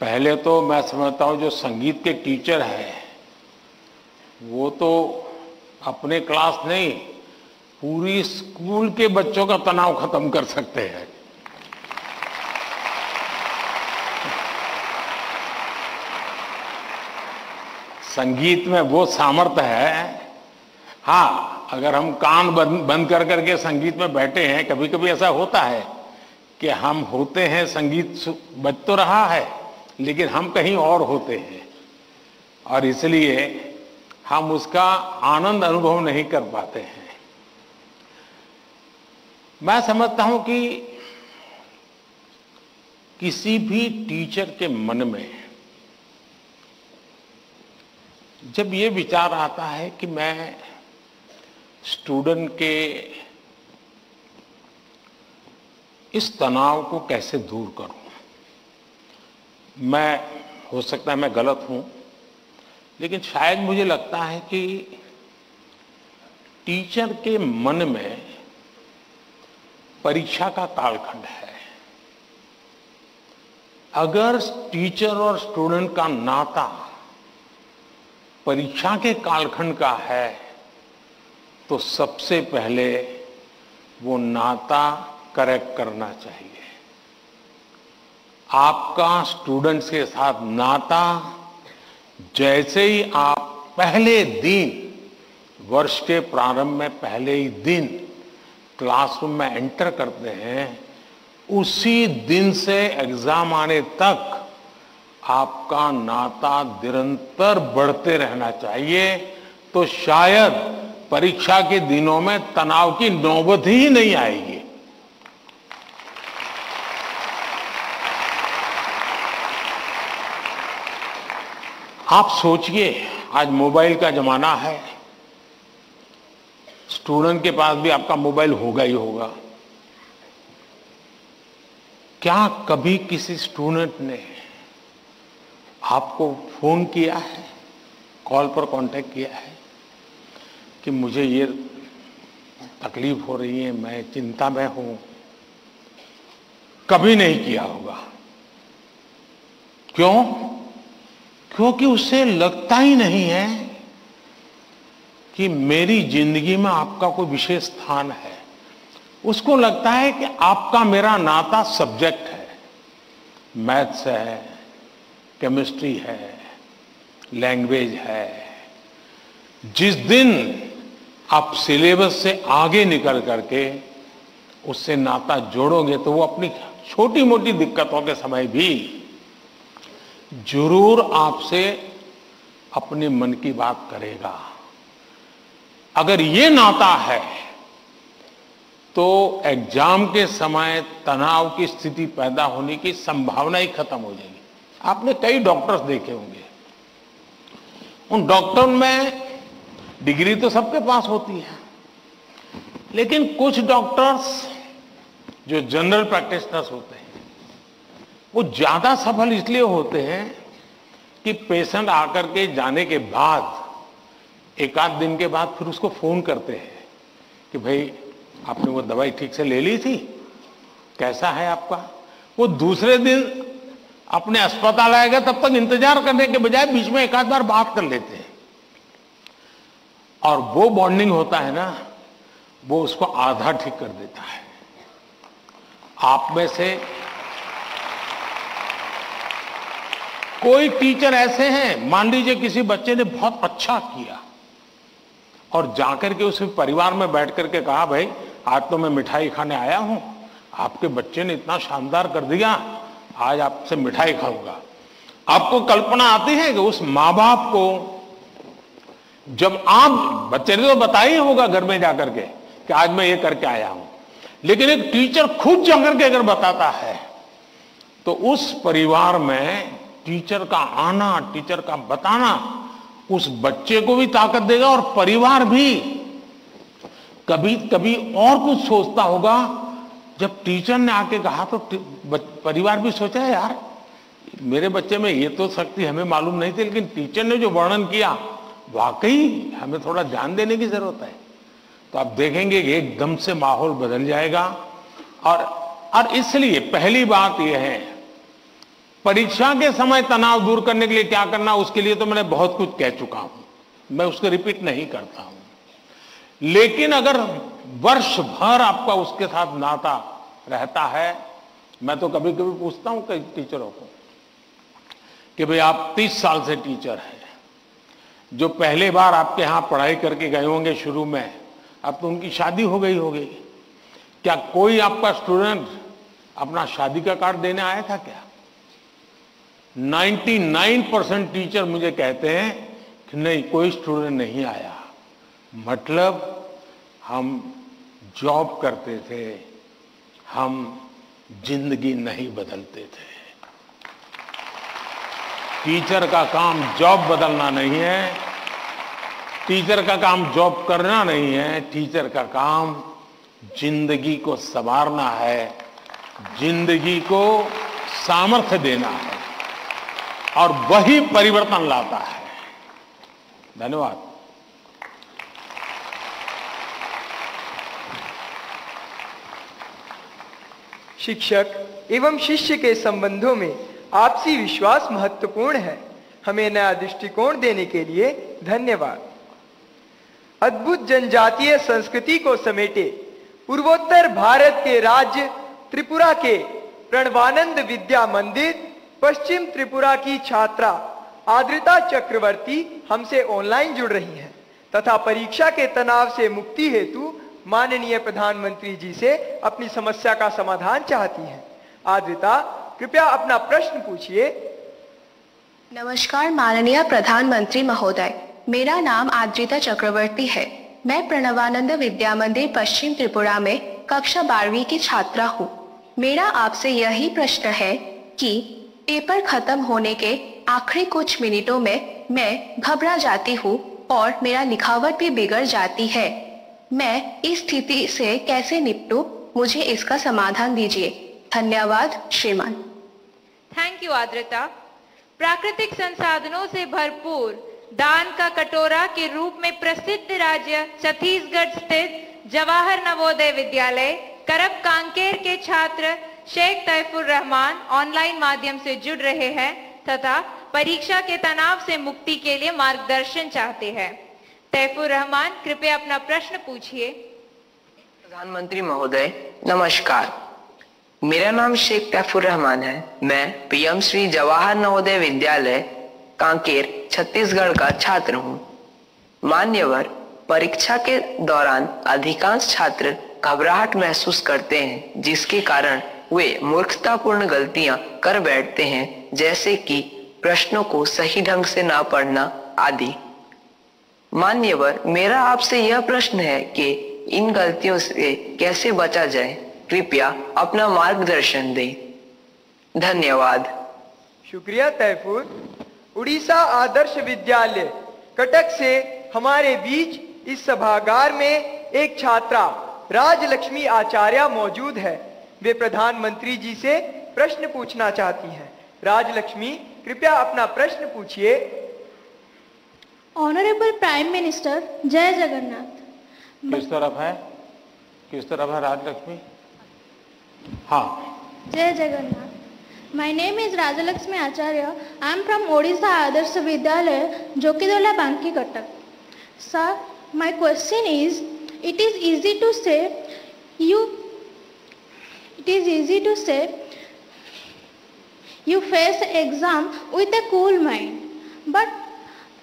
पहले तो मैं समझता हूँ जो संगीत के टीचर हैं वो तो अपने क्लास नहीं, पूरी स्कूल के बच्चों का तनाव खत्म कर सकते हैं। संगीत में वो सामर्थ्य है। हाँ, अगर हम कान बंद कर करके संगीत में बैठे हैं, कभी कभी ऐसा होता है कि हम होते हैं, संगीत बज तो रहा है लेकिन हम कहीं और होते हैं और इसलिए हम उसका आनंद अनुभव नहीं कर पाते हैं। मैं समझता हूं कि किसी भी टीचर के मन में जब ये विचार आता है कि मैं स्टूडेंट के इस तनाव को कैसे दूर करूं, मैं हो सकता है मैं गलत हूं, लेकिन शायद मुझे लगता है कि टीचर के मन में परीक्षा का कालखंड है। अगर टीचर और स्टूडेंट का नाता परीक्षा के कालखंड का है तो सबसे पहले वो नाता करेक्ट करना चाहिए। आपका स्टूडेंट्स के साथ नाता जैसे ही आप पहले दिन, वर्ष के प्रारंभ में पहले ही दिन क्लासरूम में एंटर करते हैं, उसी दिन से एग्जाम आने तक आपका नाता निरंतर बढ़ते रहना चाहिए। तो शायद परीक्षा के दिनों में तनाव की नौबत ही नहीं आएगी। आप सोचिए, आज मोबाइल का जमाना है, स्टूडेंट के पास भी आपका मोबाइल होगा ही होगा। क्या कभी किसी स्टूडेंट ने आपको फोन किया है, कॉल पर कांटेक्ट किया है कि मुझे ये तकलीफ हो रही है, मैं चिंता में हूं? कभी नहीं किया होगा। क्यों? क्योंकि उसे लगता ही नहीं है कि मेरी जिंदगी में आपका कोई विशेष स्थान है। उसको लगता है कि आपका मेरा नाता सब्जेक्ट है, मैथ्स है, केमिस्ट्री है, लैंग्वेज है। जिस दिन आप सिलेबस से आगे निकल करके उससे नाता जोड़ोगे तो वो अपनी छोटी मोटी दिक्कतों के समय भी जरूर आपसे अपने मन की बात करेगा। अगर ये नाता है तो एग्जाम के समय तनाव की स्थिति पैदा होने की संभावना ही खत्म हो जाएगी। आपने कई डॉक्टर्स देखे होंगे, उन डॉक्टर में डिग्री तो सबके पास होती है, लेकिन कुछ डॉक्टर्स जो जनरल प्रैक्टिशनर्स होते हैं वो ज्यादा सफल इसलिए होते हैं कि पेशेंट आकर के जाने के बाद एक आध दिन के बाद फिर उसको फोन करते हैं कि भाई आपने वो दवाई ठीक से ले ली थी, कैसा है आपका। वो दूसरे दिन अपने अस्पताल आएगा तब तक इंतजार करने के बजाय बीच में एक आध बार बात कर लेते हैं, और वो बॉन्डिंग होता है ना, वो उसको आधा ठीक कर देता है। आप में से कोई टीचर ऐसे हैं, मान लीजिए किसी बच्चे ने बहुत अच्छा किया और जाकर के उसे परिवार में बैठ करके कहा भाई आज तो मैं मिठाई खाने आया हूं, आपके बच्चे ने इतना शानदार कर दिया, आज आपसे मिठाई खाऊंगा। आपको कल्पना आती है कि उस माँ बाप को, जब आप, बच्चे ने तो बताया ही होगा घर में जाकर के कि आज मैं ये करके आया हूं, लेकिन एक टीचर खुद जाकर के अगर बताता है तो उस परिवार में टीचर का आना, टीचर का बताना उस बच्चे को भी ताकत देगा और परिवार भी कभी कभी और कुछ सोचता होगा। जब टीचर ने आके कहा तो परिवार भी सोचा है यार मेरे बच्चे में ये तो शक्ति हमें मालूम नहीं थी, लेकिन टीचर ने जो वर्णन किया वाकई हमें थोड़ा ध्यान देने की जरूरत है। तो आप देखेंगे कि एकदम से माहौल बदल जाएगा। और इसलिए पहली बात यह है, परीक्षा के समय तनाव दूर करने के लिए क्या करना, उसके लिए तो मैंने बहुत कुछ कह चुका हूं, मैं उसको रिपीट नहीं करता हूं। लेकिन अगर वर्ष भर आपका उसके साथ नाता रहता है, मैं तो कभी कभी पूछता हूं कई टीचरों को कि भाई आप 30 साल से टीचर हैं, जो पहले बार आपके यहां पढ़ाई करके गए होंगे शुरू में, अब तो उनकी शादी हो गई होगी, क्या कोई आपका स्टूडेंट अपना शादी का कार्ड देने आया था क्या? 99% टीचर मुझे कहते हैं कि नहीं, कोई स्टूडेंट नहीं आया। मतलब हम जॉब करते थे, हम जिंदगी नहीं बदलते थे। टीचर का काम जॉब बदलना नहीं है, टीचर का काम जॉब करना नहीं है, टीचर का काम जिंदगी को संवारना है, जिंदगी को सामर्थ्य देना है, और वही परिवर्तन लाता है। धन्यवाद। शिक्षक एवं शिष्य के संबंधों में आपसी विश्वास महत्वपूर्ण है। हमें नया दृष्टिकोण देने के लिए धन्यवाद। अद्भुत जनजातीय संस्कृति को समेटे पूर्वोत्तर भारत के राज्य त्रिपुरा के प्रणवानंद विद्या मंदिर पश्चिम त्रिपुरा की छात्रा आद्रिता चक्रवर्ती हमसे ऑनलाइन जुड़ रही हैं तथा परीक्षा के तनाव से मुक्ति हेतु माननीय प्रधानमंत्री जी से अपनी समस्या का समाधान चाहती हैं। आद्रिता, कृपया अपना प्रश्न पूछिए। नमस्कार माननीय प्रधानमंत्री महोदय, मेरा नाम आद्रिता चक्रवर्ती है। मैं प्रणवानंद विद्या मंदिर पश्चिम त्रिपुरा में कक्षा 12वीं की छात्रा हूँ। मेरा आपसे यही प्रश्न है कि पेपर खत्म होने के आखिरी कुछ मिनटों में मैं घबरा जाती हूँ और मेरा लिखावट भी बिगड़ जाती है। मैं इस स्थिति से कैसे निपटूं? मुझे इसका समाधान दीजिए। धन्यवाद श्रीमान। Thank you Adrita. प्राकृतिक संसाधनों से भरपूर दान का कटोरा के रूप में प्रसिद्ध राज्य छत्तीसगढ़ स्थित जवाहर नवोदय विद्यालय करब कांकेर के छात्र शेख तैफुर रहमान ऑनलाइन माध्यम से जुड़ रहे हैं तथा परीक्षा के तनाव से मुक्ति के लिए मार्गदर्शन चाहते हैं। तैफुर रहमान, कृपया अपना प्रश्न पूछिए। प्रधानमंत्री महोदय नमस्कार, मेरा नाम शेख तैफुर रहमान है। मैं पीएम श्री जवाहर नवोदय विद्यालय कांकेर छत्तीसगढ़ का छात्र हूँ। मान्यवर, परीक्षा के दौरान अधिकांश छात्र घबराहट महसूस करते हैं, जिसके कारण वे मूर्खतापूर्ण गलतियां कर बैठते हैं, जैसे कि प्रश्नों को सही ढंग से ना पढ़ना आदि। मान्यवर, मेरा आपसे यह प्रश्न है कि इन गलतियों से कैसे बचा जाए? कृपया अपना मार्गदर्शन दें। धन्यवाद। शुक्रिया तैफुर। उड़ीसा आदर्श विद्यालय कटक से हमारे बीच इस सभागार में एक छात्रा राजलक्ष्मी आचार्य मौजूद है। वे प्रधानमंत्री जी से प्रश्न पूछना चाहती हैं। राजलक्ष्मी, कृपया अपना प्रश्न पूछिए। ऑनरेबल प्राइम मिनिस्टर, जय जगन्नाथ। किस तरफ है राजलक्ष्मी? हाँ, जय Jagannath. My name is Rajalakshmi Acharya. I am from Odisha Adarsh Vidyalaya, Jokidola Banki, Cuttack. Sir, my question is, it is easy to say you face exam with a cool mind, but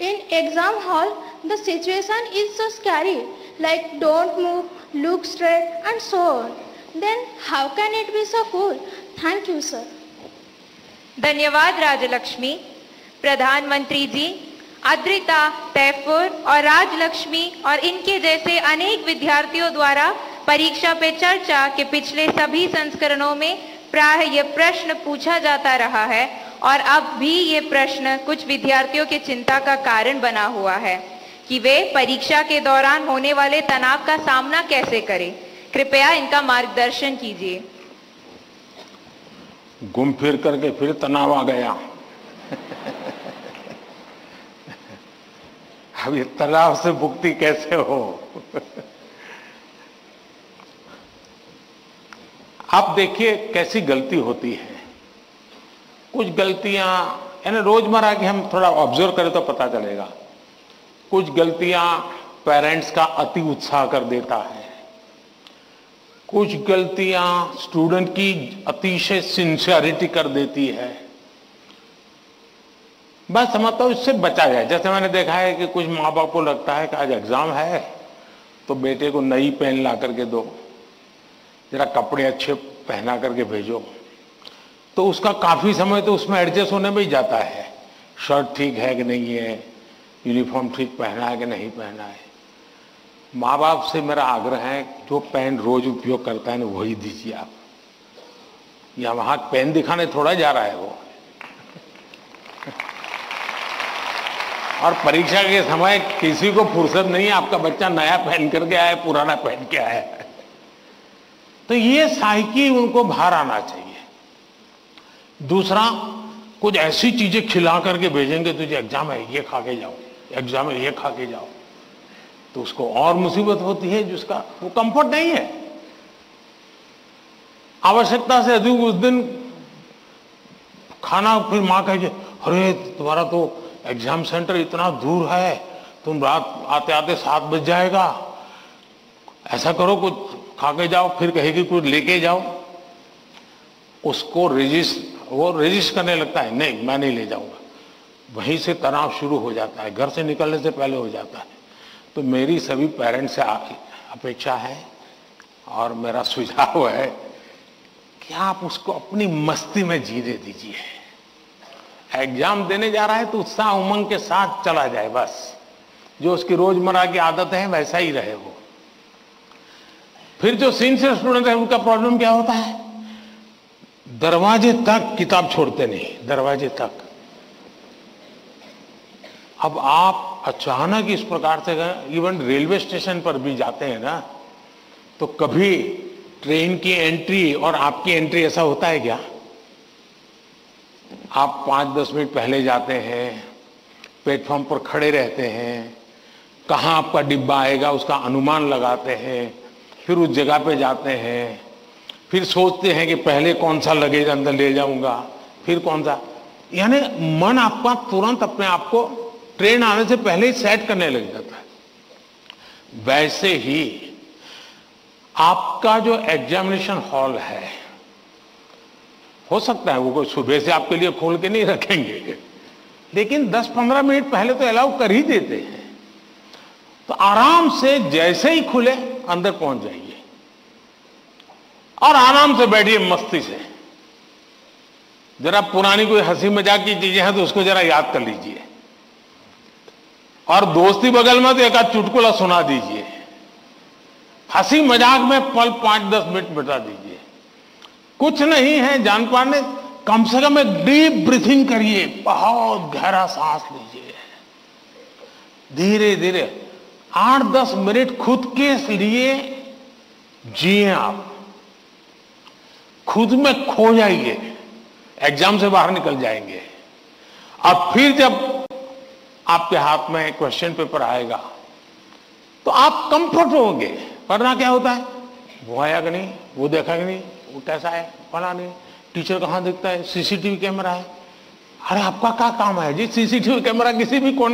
in exam hall the situation is so scary, like don't move, look straight and so on. Then how can it be so cool? Thank you, sir. धन्यवाद राजलक्ष्मी। प्रधानमंत्री जी, आद्रिता, तैफुर और राजलक्ष्मी और इनके जैसे अनेक विद्यार्थियों द्वारा परीक्षा पे चर्चा के पिछले सभी संस्करणों में प्राय ये प्रश्न पूछा जाता रहा है और अब भी ये प्रश्न कुछ विद्यार्थियों के चिंता का कारण बना हुआ है कि वे परीक्षा के दौरान होने वाले तनाव का सामना कैसे करें। कृपया इनका मार्गदर्शन कीजिए। घूम फिर करके फिर तनाव आ गया। अब ये तनाव से मुक्ति कैसे हो? आप देखिए कैसी गलती होती है। कुछ गलतियां, यानी रोजमर्रा की हम थोड़ा ऑब्जर्व करें तो पता चलेगा, कुछ गलतियां पेरेंट्स का अति उत्साह कर देता है, कुछ गलतियां स्टूडेंट की अतिशय सिंसियरिटी कर देती है। बस समझता हूं इससे बचा जाए। जैसे मैंने देखा है कि कुछ माँ बाप को लगता है कि आज एग्जाम है तो बेटे को नई पेन ला करके दो, जरा कपड़े अच्छे पहना करके भेजो, तो उसका काफी समय तो उसमें एडजस्ट होने में ही जाता है। शर्ट ठीक है कि नहीं है, यूनिफॉर्म ठीक पहना है कि नहीं पहना है। माँ बाप से मेरा आग्रह है जो पेन रोज उपयोग करता है ना वही दीजिए आप। या वहां पेन दिखाने थोड़ा जा रहा है वो। और परीक्षा के समय किसी को फुर्सत नहीं है, आपका बच्चा नया पहन करके आया पुराना पहन के आया है। तो ये साइकी उनको बाहर आना चाहिए। दूसरा, कुछ ऐसी चीजें खिला करके भेजेंगे, तुझे एग्जाम है ये खा के जाओ, एग्जाम है ये खा के जाओ, तो उसको और मुसीबत होती है जिसका वो कंफर्ट नहीं है। आवश्यकता से अधिक उस दिन खाना, फिर माँ कहे अरे तुम्हारा तो एग्जाम सेंटर इतना दूर है, तुम रात आते आते 7 बज जाएगा, ऐसा करो कुछ खा के जाओ, फिर कहेगी कुछ लेके जाओ। उसको वो रेजिस्ट करने लगता है, नहीं मैं नहीं ले जाऊंगा। वहीं से तनाव शुरू हो जाता है, घर से निकलने से पहले हो जाता है। तो मेरी सभी पेरेंट्स से अपेक्षा है और मेरा सुझाव है कि आप उसको अपनी मस्ती में जीने दीजिए। एग्जाम देने जा रहा है तो उत्साह उमंग के साथ चला जाए, बस जो उसकी रोजमर्रा की आदत है वैसा ही रहे वो। फिर जो सिंसियर स्टूडेंट है उनका प्रॉब्लम क्या होता है, दरवाजे तक किताब छोड़ते नहीं, दरवाजे तक। अब आप अचानक इस प्रकार से गए, इवन रेलवे स्टेशन पर भी जाते हैं ना, तो कभी ट्रेन की एंट्री और आपकी एंट्री ऐसा होता है क्या? आप 5-10 मिनट पहले जाते हैं, प्लेटफॉर्म पर खड़े रहते हैं, कहाँ आपका डिब्बा आएगा उसका अनुमान लगाते हैं, फिर उस जगह पे जाते हैं, फिर सोचते हैं कि पहले कौन सा लगेज अंदर ले जाऊंगा, फिर कौन सा, यानी मन आपका तुरंत अपने आप को ट्रेन आने से पहले ही सेट करने लग जाता है। वैसे ही आपका जो एग्जामिनेशन हॉल है, हो सकता है वो कोई सुबह से आपके लिए खोल के नहीं रखेंगे, लेकिन 10-15 मिनट पहले तो अलाउ कर ही देते हैं। तो आराम से जैसे ही खुले अंदर पहुंच जाइए और आराम से बैठिए मस्ती से। जरा पुरानी कोई हंसी मजाक की चीजें हैं तो उसको जरा याद कर लीजिए, और दोस्ती बगल में तो एक आध चुटकुला सुना दीजिए, हंसी मजाक में पल 5-10 मिनट बिता दीजिए। कुछ नहीं है जान पाने, कम से कम एक डीप ब्रीथिंग करिए, बहुत गहरा सांस लीजिए, धीरे धीरे 8-10 मिनट खुद के लिए जिए, आप खुद में खो जाइए, एग्जाम से बाहर निकल जाएंगे। और फिर जब आपके हाथ में क्वेश्चन पेपर आएगा तो आप कंफर्ट होंगे। वरना क्या होता है, वो आया कि नहीं, वो देखा कि नहीं, वो कैसा है, पढ़ा नहीं, टीचर कहाँ दिखता है, सीसीटीवी कैमरा है। अरे आपका क्या काम है जी, सीसीटीवी कैमरा किसी भी कोने